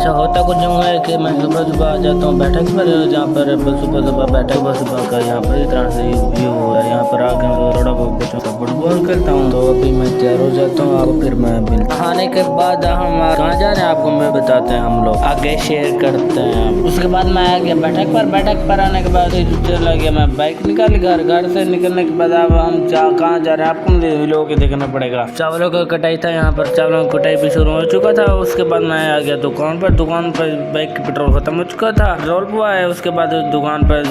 अच्छा होता कुछ यूँ है कि मैं सुबह सुबह आ जाता हूँ बैठक पर, जहाँ पर सुबह सुबह बैठक सुबह का यहाँ पर इस तरह से व्यू हो रहा है। यहाँ पर आके थोड़ा बहुत बच्चों का फुटबॉल खेलता हूँ। तो अभी मैं तैयार हो जाता हूँ, आपको फिर मैं मिलता हूँ। आने के बाद हम कहाँ जा रहे हैं आपको मैं बताते हैं, हम लोग आगे शेयर करते हैं। उसके बाद मैं आ गया बैठक पर आने के बाद चला गया मैं बाइक निकाली घर से निकलने के बाद अब हम कहाँ जा रहे हैं आपको लोगों के देखना पड़ेगा। चावलों का कटाई था, यहाँ पर चावलों की कटाई भी शुरू हो चुका था। उसके बाद मैं आ गया दुकान पर बाइक की पेट्रोल खत्म हो चुका था, पेट्रोल हुआ है। उसके बाद दुकान पर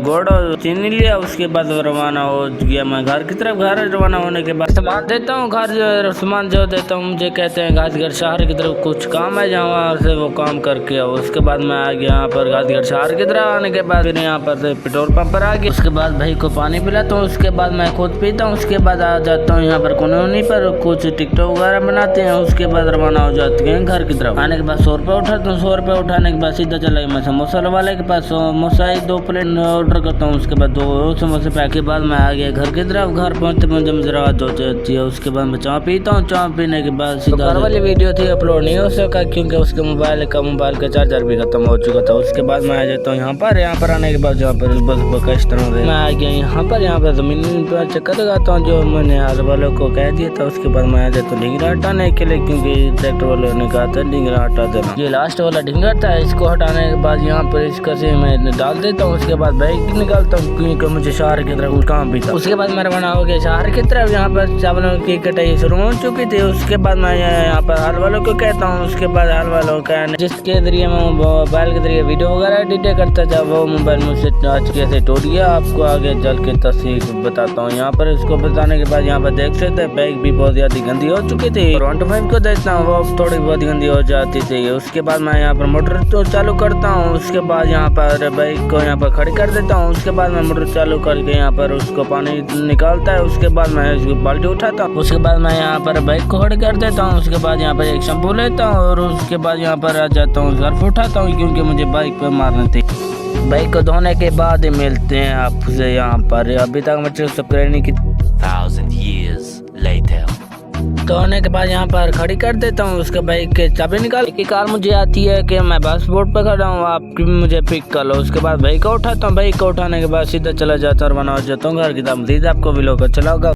गुड़ और चीनी लिया। उसके बाद रवाना हो गया मैं घर की तरफ। घर रवाना होने के बाद सामान देता हूँ, घर सामान जो देता हूँ मुझे कहते हैं घाटघर शहर की तरफ कुछ काम है, जहाँ वहाँ से वो काम करके आओ। उसके बाद मैं आ गया यहाँ पर घाटघर शहर की तरफ। आने के बाद फिर यहाँ पर पेट्रोल पंप पर आ गया। उसके बाद भाई को पानी पिलाता हूँ, उसके बाद मैं खुद पीता हूँ। उसके बाद आ जाता हूँ यहाँ पर कॉलोनी पर, कुछ टिकटॉक वगैरह बनाते हैं। उसके बाद रवाना हो जाते हैं घर की तरफ। आने के बाद 100 रुपये उठाता हूँ। 100 रुपये उठाने के बाद सीधा चला गया मैं समोसा वाले के पास। समोसा 2 प्लेट ऑर्डर करता हूँ। उसके बाद 2 समोसे पैक के बाद मैं आ गया घर की तरफ। घर पहुँचते मुझे रात हो जाती है। उसके बाद मैं चाय पीता हूँ। चाय पीने के बाद सीधा घर वाली वीडियो थी अपलोड नहीं हो सका क्योंकि उसके मोबाइल का चार्जर भी खत्म हो चुका था। उसके बाद मैं आ जाता हूँ यहाँ पर आने के बाद जहाँ पर बस इस तरह से मैं आ गया यहाँ पर जमीन पर चक्कर लगाता हूँ जो मैंने हाल वालों को कह दिया था। उसके बाद मैं आ जाता हूँ ढिंगरा हटाने के लिए क्योंकि ट्रैक्टर वालों ने कहा था ढिंगरा हटा देना। ये लास्ट वाला ढिंगरा था, इसको हटाने के बाद यहाँ पर इसका से मैं डाल देता हूँ। उसके बाद बाइक निकालता हूँ क्योंकि मुझे शहर की तरफ कुछ काम भी था। उसके बाद मैं रवाना हो गया शहर की तरफ। यहाँ पर चावलों की कटाई शुरू हो चुकी थी। उसके बाद मैं यहाँ पर हाल वालों को कहता हूँ। उसके बाद हाल वालों का जिसके जरिए मैं मोबाइल के जरिए वीडियो वगैरह एडिट करता था वो मोबाइल मुझसे आज कैसे टूट गया आपको आगे चल के तस्वीर बताता हूँ। यहाँ पर इसको बताने के बाद यहाँ पर देख सकते हैं बाइक भी बहुत ज्यादा गंदी हो चुकी थी। 125 को देखता हूँ वो थोड़ी बहुत गंदी हो जाती थी। उसके बाद मैं यहाँ पर मोटर तो चालू करता हूँ। उसके बाद यहाँ पर बाइक को यहाँ पर खड़ी कर देता हूँ। उसके बाद मैं मोटर चालू करके यहाँ पर उसको पानी निकालता है। उसके बाद मैं उसकी बाल्टी उठाता हूँ। उसके बाद मैं यहाँ पर बाइक को खड़ी कर देता हूँ। उसके बाद यहाँ पर एक शैम्पू लेता हूँ और उसके बाद यहाँ पर आ जाता हूँ सर्फ उठाता हूँ क्योंकि मुझे बाइक पर मारनी थी। बाइक को धोने के बाद ही मिलते हैं आपसे यहाँ पर। अभी तक मुझे सब्सक्राइब नहीं की 1000 years later। धोने के बाद यहाँ पर खड़ी कर देता हूँ। उसके बाइक के चाबी निकाल की कार मुझे आती है कि मैं बस बोर्ड पर खड़ा हूँ, आप मुझे पिक कर लो। उसके बाद बाइक को उठाता हूँ। बाइक को उठाने के बाद सीधा चला जाता और बना हो जाता हूँ घर की तरफ। आपको भी लोग अच्छा लगा।